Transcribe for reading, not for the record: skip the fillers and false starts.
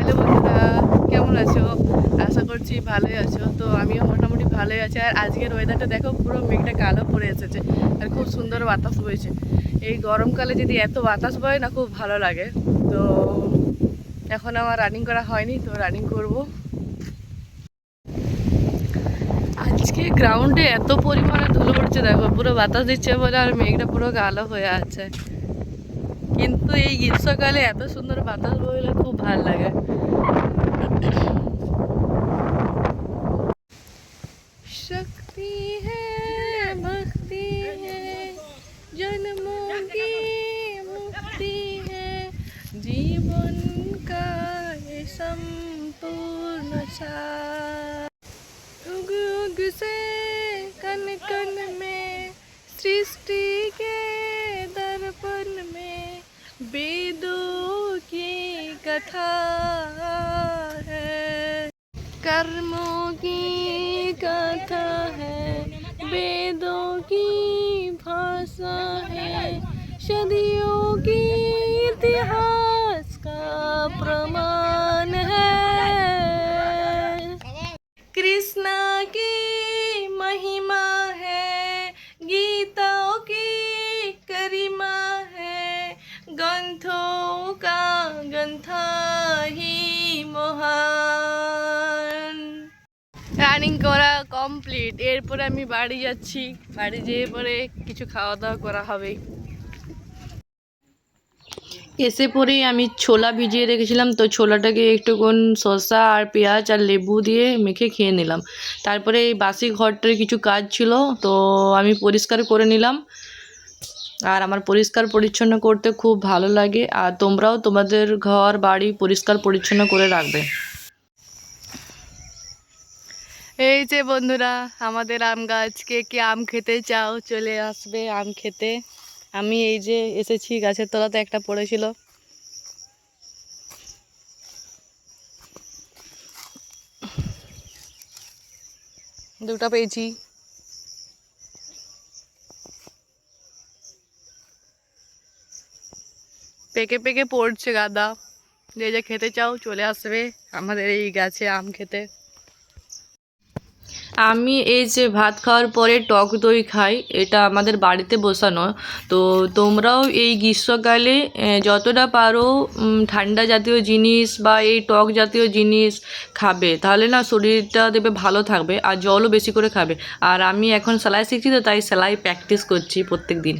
Hello বন্ধুরা, কেমন আছো? আশা করছি ভালোই আছো। তো আমিও মোটামুটি ভালোই আছি। আর আজকের ওয়েদারটা দেখো, পুরো মেঘটা কালো পড়ে এসেছে আর খুব সুন্দর বাতাস বইছে। এই গরমকালে যদি এত বাতাস বয় না, খুব ভালো লাগে। তো এখন আমার রানিং করা হয়নি, তো রানিং করব। আজকে গ্রাউন্ডে এত পরিমাণে ধুলো উঠছে দেখো, পুরো বাতাস দিচ্ছে বলে আর মেঘটা পুরো কালো হয়ে আছে। কিন্তু এই গ্রীষ্মকালে এত সুন্দর বাতাস বইলে খুব ভালো লাগে। शक्ति है भक्ति है जन्मों की मुक्ति है जीवन का ये संपूर्ण सार उग उग से कण कण में सृष्टि के दर्पण में वेदों की कथा है कर्मों की कथा है वेदों की भाषा है सदियों की इतिहास का प्रमाण है कृष्ण की महिमा है गीताओं की गरिमा है ग्रंथों का ग्रंथ ही महान। রানিং করা কমপ্লিট। এরপরে আমি বাড়ি যাচ্ছি। বাড়ি যেয়ে পরে কিছু খাওয়া দাওয়া করা হবে। এসে পরেই আমি ছোলা ভিজিয়ে রেখেছিলাম, তো ছোলাটাকে একটুক্ষণ শসা আর পেঁয়াজ আর লেবু দিয়ে মেখে খেয়ে নিলাম। তারপরে এই বাসি ঘরটার কিছু কাজ ছিল, তো আমি পরিষ্কার করে নিলাম। আর আমার পরিষ্কার পরিচ্ছন্ন করতে খুব ভালো লাগে। আর তোমরাও তোমাদের ঘর বাড়ি পরিষ্কার পরিচ্ছন্ন করে রাখবে। এই যে বন্ধুরা, আমাদের আম গাছ, কে কে আম খেতে চাও চলে আসবে আম খেতে। আমি এই যে এসেছি, গাছের তলাতে একটা পড়েছিল। দুটো পেয়েছি। পেকে পেকে পড়ছে গাদা। যে যে খেতে চাও চলে আসবে আমাদের এই গাছে আম খেতে। আমি এই যে ভাত খাওয়ার পরে টক দই খাই, এটা আমাদের বাড়িতে বসানো। তো তোমরাও এই গ্রীষ্মকালে যতটা পারো ঠান্ডা জাতীয় জিনিস বা এই টক জাতীয় জিনিস খাবে, তাহলে না শরীরটা দেবে ভালো থাকবে। আর জলও বেশি করে খাবে। আর আমি এখন সেলাই শিখছি, তো তাই সেলাই প্র্যাকটিস করছি প্রত্যেক দিন।